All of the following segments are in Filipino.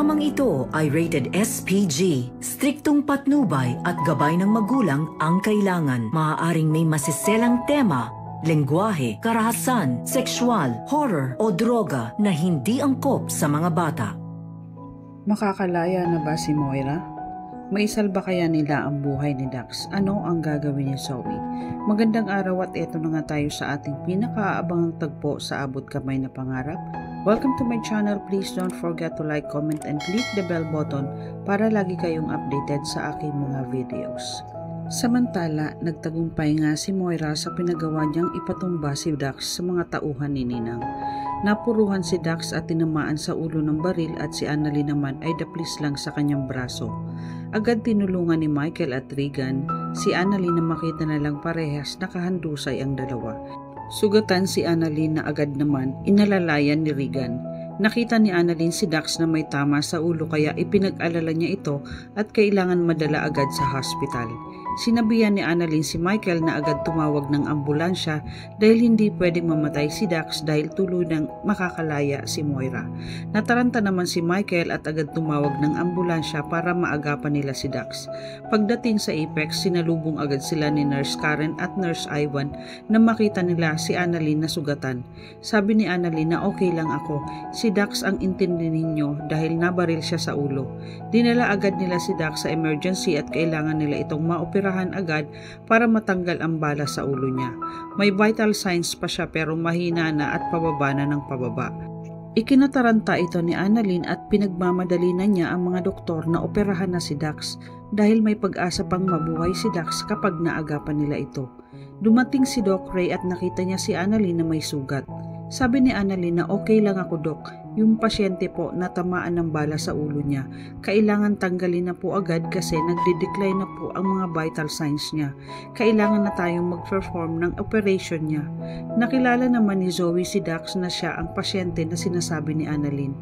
Programang ito ay rated SPG. Striktong patnubay at gabay ng magulang ang kailangan. Maaaring may masiselang tema, lengguwahe, karahasan, sexual, horror o droga na hindi angkop sa mga bata. Makakalaya na ba si Moira? Maisalba kaya nila ang buhay ni Dax? Ano ang gagawin ni Zoe? Magandang araw at eto na nga tayo sa ating pinakaabangang tagpo sa Abot Kamay na Pangarap. Welcome to my channel. Please don't forget to like, comment, and click the bell button para lagi kayong updated sa aking mga videos. Samantala, nagtagumpay nga si Moira sa pinagawa niyang ipatumba si Dax sa mga tauhan ni Ninang. Napuruhan si Dax at tinamaan sa ulo ng baril at si Annalyn naman ay daplis lang sa kanyang braso. Agad tinulungan ni Michael at Regan si Annalyn na makita na lang parehas nakahandusay ang dalawa. Sugatan si Annalyn na agad naman inalalayan ni Regan. Nakita ni Annalyn si Dax na may tama sa ulo kaya ipinag-alala niya ito at kailangan madala agad sa hospital. Sinabihan ni Annalyn si Michael na agad tumawag ng ambulansya dahil hindi pwedeng mamatay si Dax dahil tuluyang makakalaya si Moira. Nataranta naman si Michael at agad tumawag ng ambulansya para maagapan nila si Dax. Pagdating sa Apex, sinalubong agad sila ni Nurse Karen at Nurse Ivan na makita nila si Annalyn na sugatan. Sabi ni Annalyn na okay lang ako, si Dax ang intindi ninyo dahil nabaril siya sa ulo. Dinala agad nila si Dax sa emergency at kailangan nila itong maoperahan agad para matanggal ang bala sa ulo niya. May vital signs pa siya pero mahina na at pababa na ng pababa. Ikinataranta ito ni Annalyn at pinagmamadali na niya ang mga doktor na operahan na si Dax dahil may pag-asa pang mabuhay si Dax kapag naagapan nila ito. Dumating si Doc Ray at nakita niya si Annalyn na may sugat. Sabi ni Annalyn na okay lang ako, Doc. Yung pasyente po natamaan ng bala sa ulo niya. Kailangan tanggalin na po agad kasi nagde-decline na po ang mga vital signs niya. Kailangan na tayong mag-perform ng operation niya. Nakilala naman ni Zoe si Dax na siya ang pasyente na sinasabi ni Annalyn.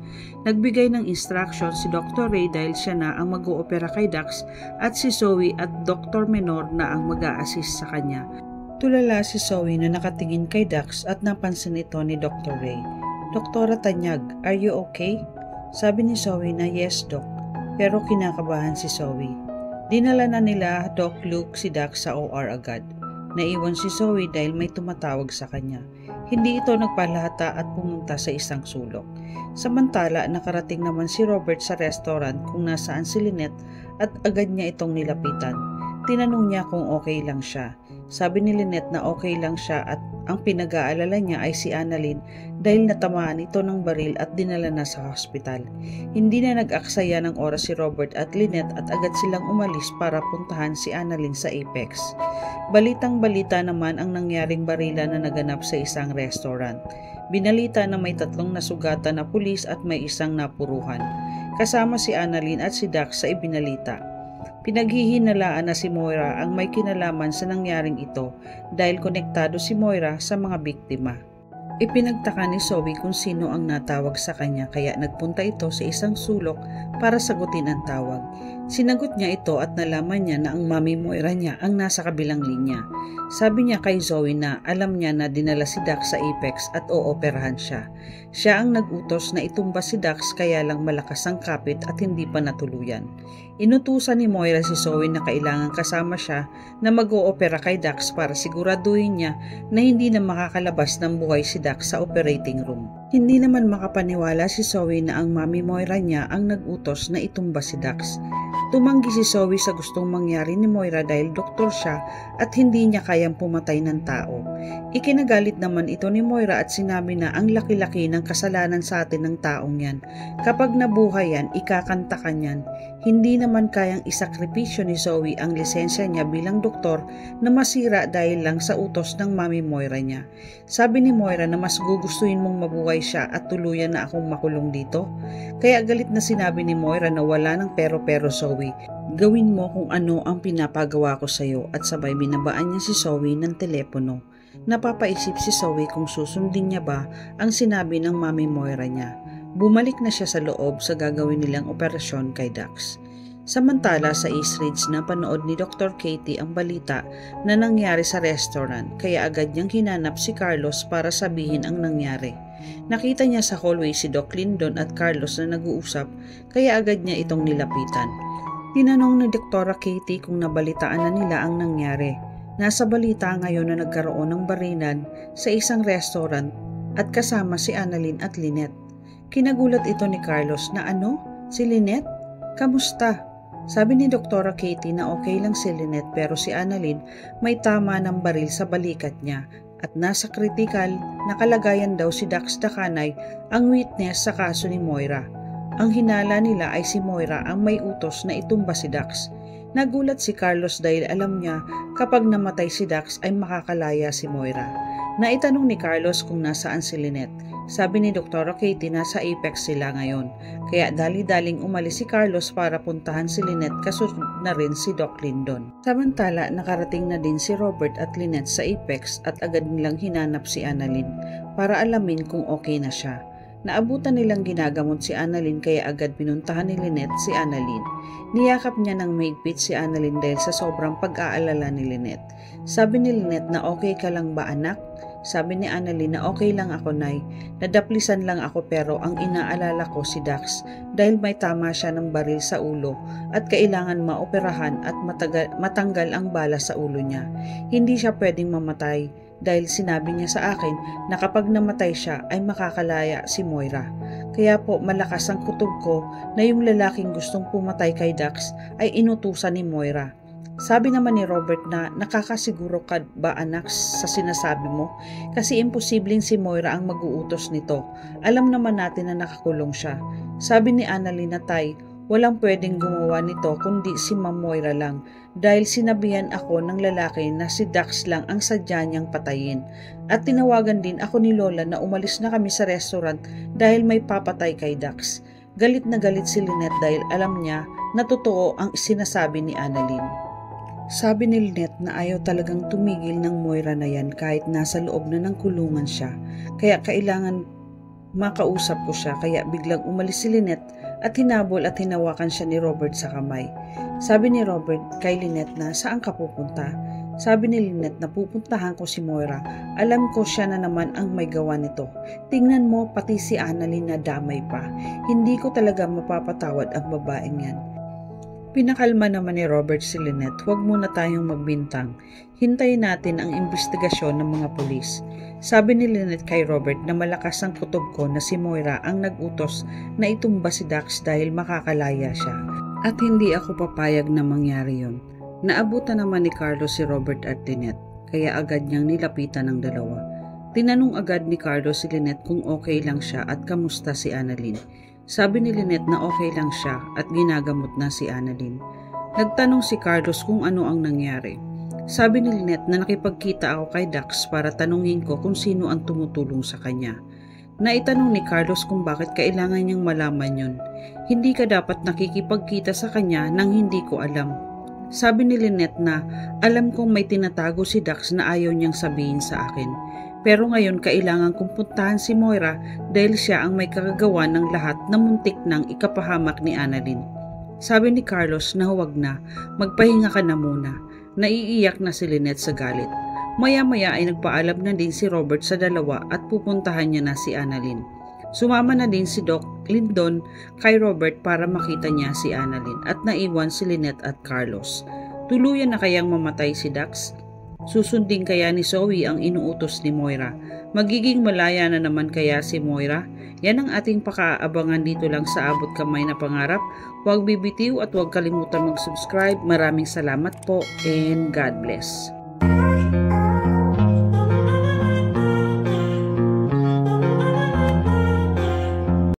Nagbigay ng instruction si Dr. Ray dahil siya na ang mag-oopera kay Dax at si Zoe at Dr. Menor na ang mag-a-assist sa kanya. Tulala si Zoe na nakatingin kay Dax at napansin ito ni Dr. Ray. Doktora Tanyag, are you okay? Sabi ni Zoe na yes, Doc. Pero kinakabahan si Zoe. Dinala na nila Doc Luke si Dax sa OR agad. Naiwan si Zoe dahil may tumatawag sa kanya. Hindi ito nagpalahata at pumunta sa isang sulok. Samantala, nakarating naman si Robert sa restaurant kung nasaan si Lynette at agad niya itong nilapitan. Tinanong niya kung okay lang siya. Sabi ni Lynette na okay lang siya at ang pinag-aalala niya ay si Annalyn dahil natamaan ito ng baril at dinala na sa hospital. Hindi na nag-aksaya ng oras si Robert at Lynette at agad silang umalis para puntahan si Annalyn sa Apex. Balitang-balita naman ang nangyaring barila na naganap sa isang restaurant. Binalita na may 3 nasugatan na pulis at may 1 napuruhan. Kasama si Annalyn at si Dax sa ibinalita. Pinaghihinalaan na si Moira ang may kinalaman sa nangyaring ito dahil konektado si Moira sa mga biktima. Ipinagtaka ni Zoe kung sino ang natawag sa kanya kaya nagpunta ito sa isang sulok para sagutin ang tawag. Sinagot niya ito at nalaman niya na ang mami Moira niya ang nasa kabilang linya. Sabi niya kay Zoe na alam niya na dinala si Dax sa Apex at ooperahan siya. Siya ang nag-utos na itumba si Dax kaya lang malakas ang kapit at hindi pa natuluyan. Inutusan ni Moira si Zoe na kailangan kasama siya na mag-oopera kay Dax para siguraduhin niya na hindi na makakalabas ng buhay si Dax sa operating room. Hindi naman makapaniwala si Zoe na ang mami Moira niya ang nag-utos na itumba si Dax. Tumanggi si Zoe sa gustong mangyari ni Moira dahil doktor siya at hindi niya kayang pumatay ng tao. Ikinagalit naman ito ni Moira at sinabi na ang laki-laki ng kasalanan sa atin ng taong yan. Kapag nabuhay yan, ikakanta ka niyan. Hindi naman kayang isakripisyo ni Zoe ang lisensya niya bilang doktor na masira dahil lang sa utos ng mami Moira niya. Sabi ni Moira na mas gugustuhin mong mabuhay siya at tuluyan na akong makulong dito. Kaya galit na sinabi ni Moira na wala ng pero-pero Zoe. Gawin mo kung ano ang pinapagawa ko sa iyo at sabay binabaan niya si Zoe ng telepono. Napapaisip si Zoe kung susundin niya ba ang sinabi ng mami Moira niya. Bumalik na siya sa loob sa gagawin nilang operasyon kay Dax. Samantala sa East Ridge na panood ni Dr. Katie ang balita na nangyari sa restaurant kaya agad niyang hinanap si Carlos para sabihin ang nangyari. Nakita niya sa hallway si Doc Lindon at Carlos na nag-uusap, kaya agad niya itong nilapitan. Tinanong ni Dr. Katie kung nabalitaan na nila ang nangyari. Nasa balita ngayon na nagkaroon ng barilan sa isang restaurant at kasama si Annalyn at Lynette. Kinagulat ito ni Carlos na ano? Si Lynette? Kamusta? Sabi ni Dr. Katie na okay lang si Lynette pero si Annalyn may tama ng baril sa balikat niya at nasa kritikal na kalagayan daw si Dax Dacanay ang witness sa kaso ni Moira. Ang hinala nila ay si Moira ang may utos na itumba si Dax. Nagulat si Carlos dahil alam niya kapag namatay si Dax ay makakalaya si Moira. Naitanong ni Carlos kung nasaan si Lynette. Sabi ni Dr. Katie nasa Apex sila ngayon. Kaya dali-daling umalis si Carlos para puntahan si Lynette kasunod na rin si Doc Lindon. Samantala nakarating na din si Robert at Lynette sa Apex at agad nilang hinanap si Annalyn para alamin kung okay na siya. Naabutan nilang ginagamot si Annalyn kaya agad pinuntahan ni Lynette si Annalyn. Niyakap niya ng mahigpit si Annalyn dahil sa sobrang pag-aalala ni Lynette. Sabi ni Lynette na okay ka lang ba anak? Sabi ni Annalyn na okay lang ako nay. Nadaplisan lang ako pero ang inaalala ko si Dax dahil may tama siya ng baril sa ulo at kailangan maoperahan at matanggal ang bala sa ulo niya. Hindi siya pwedeng mamatay dahil sinabi niya sa akin na kapag namatay siya ay makakalaya si Moira. Kaya po malakas ang kutob ko na yung lalaking gustong pumatay kay Dax ay inutusan ni Moira. Sabi naman ni Robert na nakakasiguro ka ba anak sa sinasabi mo? Kasi imposibleng si Moira ang mag-uutos nito. Alam naman natin na nakakulong siya. Sabi ni Annalyn na tay, walang pwedeng gumawa nito kundi si Ma'am Moira lang dahil sinabihan ako ng lalaki na si Dax lang ang sadya niyang patayin. At tinawagan din ako ni Lola na umalis na kami sa restaurant dahil may papatay kay Dax. Galit na galit si Lynette dahil alam niya na totoo ang sinasabi ni Annalyn. Sabi ni Lynette na ayaw talagang tumigil ng Moira na yan kahit nasa loob na ng kulungan siya. Kaya kailangan makausap ko siya kaya biglang umalis si Lynette at hinabol at hinawakan siya ni Robert sa kamay. Sabi ni Robert kay Lynette na saan ka pupunta? Sabi ni Lynette na pupuntahan ko si Moira. Alam ko siya na naman ang may gawa nito. Tingnan mo pati si Annalyn na damay pa. Hindi ko talaga mapapatawad ang babaeng yan. Pinakalma naman ni Robert si Lynette, huwag muna tayong magbintang. Hintayin natin ang investigasyon ng mga pulis. Sabi ni Lynette kay Robert na malakas ang kutob ko na si Moira ang nag-utos na itumba si Dax dahil makakalaya siya. At hindi ako papayag na mangyari yon. Naabutan naman ni Carlos si Robert at Lynette, kaya agad niyang nilapitan ng dalawa. Tinanong agad ni Carlos si Lynette kung okay lang siya at kamusta si Annalyn. Sabi ni Lynette na okay lang siya at ginagamot na si Annalyn. Nagtanong si Carlos kung ano ang nangyari. Sabi ni Lynette na nakipagkita ako kay Dax para tanungin ko kung sino ang tumutulong sa kanya. Naitanong ni Carlos kung bakit kailangan niyang malaman yun. Hindi ka dapat nakikipagkita sa kanya nang hindi ko alam. Sabi ni Lynette na alam kong may tinatago si Dax na ayaw niyang sabihin sa akin. Pero ngayon kailangan kong puntahan si Moira dahil siya ang may kagagawa ng lahat na muntik nang ikapahamak ni Annalyn. Sabi ni Carlos na huwag na, magpahinga ka na muna. Naiiyak na si Lynette sa galit. Maya-maya ay nagpaalam na din si Robert sa dalawa at pupuntahan niya na si Annalyn. Sumama na din si Doc Lindon kay Robert para makita niya si Annalyn at naiwan si Lynette at Carlos. Tuluyan na kayang mamatay si Dax? Susundin kaya ni Zoe ang inuutos ni Moira? Magiging malaya na naman kaya si Moira? Yan ang ating pakaabangan dito lang sa Abot Kamay na Pangarap. Huwag bibitiw at huwag kalimutan mag-subscribe. Maraming salamat po and God bless.